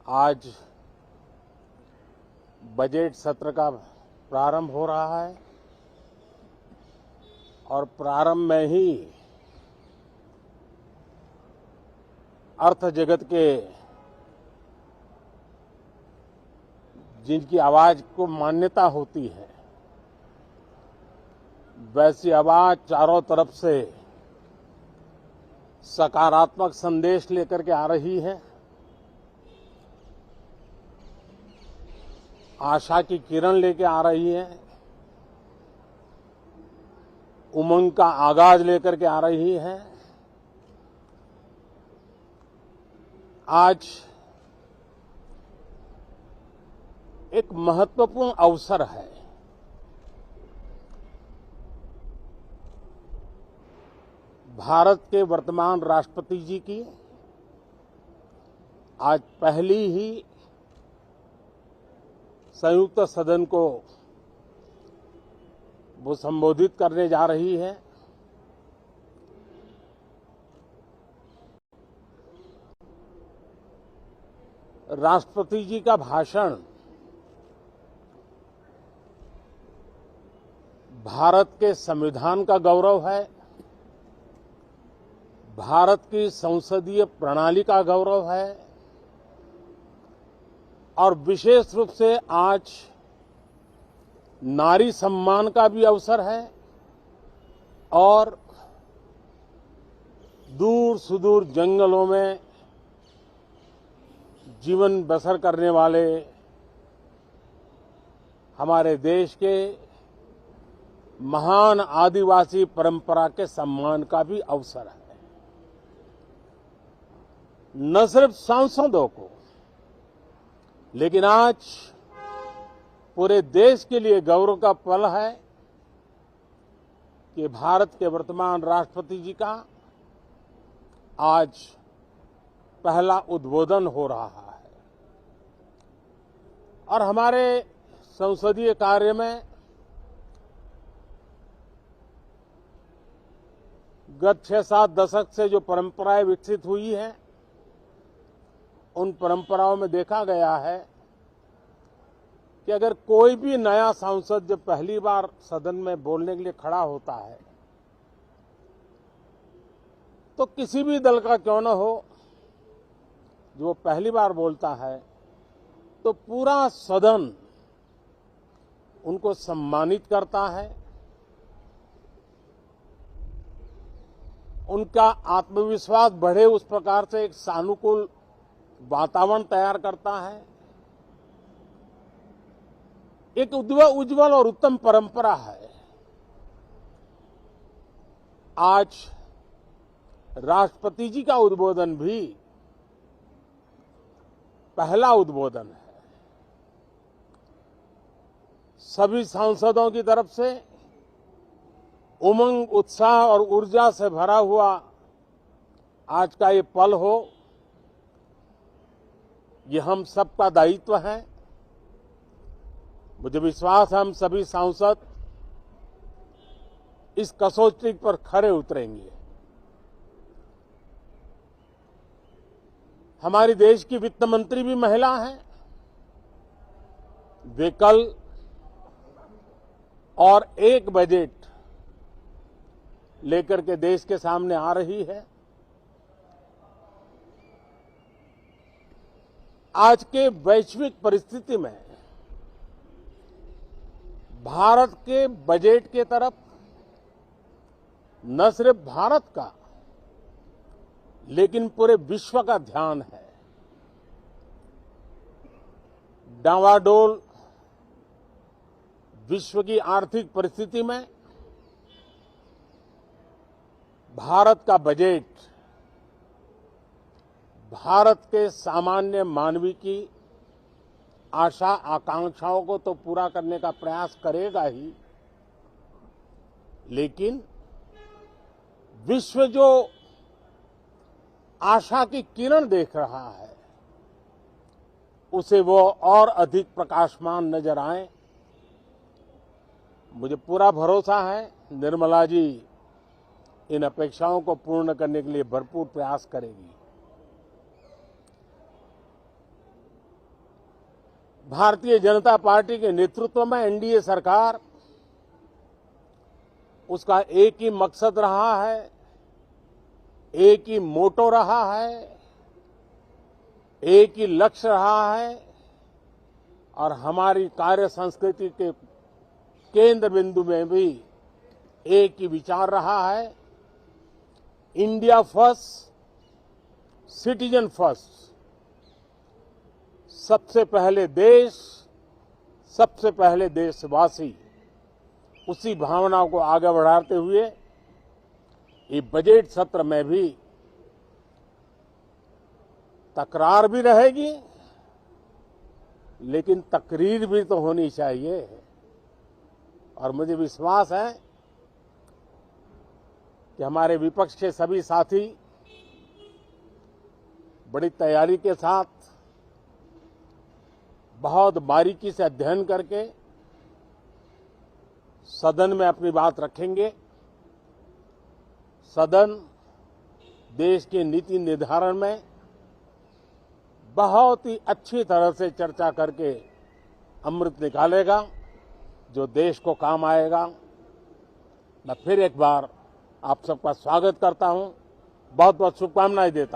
आज बजट सत्र का प्रारंभ हो रहा है और प्रारंभ में ही अर्थ जगत के जिनकी आवाज को मान्यता होती है, वैसी आवाज चारों तरफ से सकारात्मक संदेश लेकर के आ रही है। आशा की किरण लेके आ रही है, उमंग का आगाज लेकर के आ रही है। आज एक महत्वपूर्ण अवसर है। भारत के वर्तमान राष्ट्रपति जी की आज पहली ही संयुक्त सदन को वो संबोधित करने जा रही है। राष्ट्रपति जी का भाषण भारत के संविधान का गौरव है, भारत की संसदीय प्रणाली का गौरव है और विशेष रूप से आज नारी सम्मान का भी अवसर है और दूर सुदूर जंगलों में जीवन बसर करने वाले हमारे देश के महान आदिवासी परंपरा के सम्मान का भी अवसर है। न सिर्फ सांसदों को, लेकिन आज पूरे देश के लिए गौरव का पल है कि भारत के वर्तमान राष्ट्रपति जी का आज पहला उद्बोधन हो रहा है और हमारे संसदीय कार्य में गत 6-7 दशक से जो परंपराएं विकसित हुई हैं, उन परंपराओं में देखा गया है कि अगर कोई भी नया सांसद जब पहली बार सदन में बोलने के लिए खड़ा होता है तो किसी भी दल का क्यों न हो, जो वो पहली बार बोलता है तो पूरा सदन उनको सम्मानित करता है, उनका आत्मविश्वास बढ़े उस प्रकार से एक सानुकूल वातावरण तैयार करता है। एक उज्जवल और उत्तम परंपरा है। आज राष्ट्रपति जी का उद्बोधन भी पहला उद्बोधन है। सभी सांसदों की तरफ से उमंग, उत्साह और ऊर्जा से भरा हुआ आज का ये पल हो, ये हम सबका दायित्व है। मुझे विश्वास है हम सभी सांसद इस कसौटी पर खरे उतरेंगे। हमारी देश की वित्त मंत्री भी महिला हैं। वे कल और एक बजट लेकर के देश के सामने आ रही है। आज के वैश्विक परिस्थिति में भारत के बजट के तरफ न सिर्फ भारत का लेकिन पूरे विश्व का ध्यान है। डावाडोल विश्व की आर्थिक परिस्थिति में भारत का बजट भारत के सामान्य मानवी की आशा आकांक्षाओं को तो पूरा करने का प्रयास करेगा ही, लेकिन विश्व जो आशा की किरण देख रहा है उसे वो और अधिक प्रकाशमान नजर आए। मुझे पूरा भरोसा है निर्मला जी इन अपेक्षाओं को पूर्ण करने के लिए भरपूर प्रयास करेगी। भारतीय जनता पार्टी के नेतृत्व में एनडीए सरकार, उसका एक ही मकसद रहा है, एक ही मोटो रहा है, एक ही लक्ष्य रहा है और हमारी कार्य संस्कृति के केंद्र बिंदु में भी एक ही विचार रहा है, इंडिया फर्स्ट, सिटीजन फर्स्ट। सबसे पहले देश, सबसे पहले देशवासी, उसी भावना को आगे बढ़ाते हुए ये बजट सत्र में भी तकरार भी रहेगी, लेकिन तकरीर भी तो होनी चाहिए। और मुझे विश्वास है कि हमारे विपक्ष के सभी साथी बड़ी तैयारी के साथ, बहुत बारीकी से अध्ययन करके सदन में अपनी बात रखेंगे। सदन देश के नीति निर्धारण में बहुत ही अच्छी तरह से चर्चा करके अमृत निकालेगा, जो देश को काम आएगा। मैं फिर एक बार आप सबका स्वागत करता हूं, बहुत बहुत शुभकामनाएं देता हूं।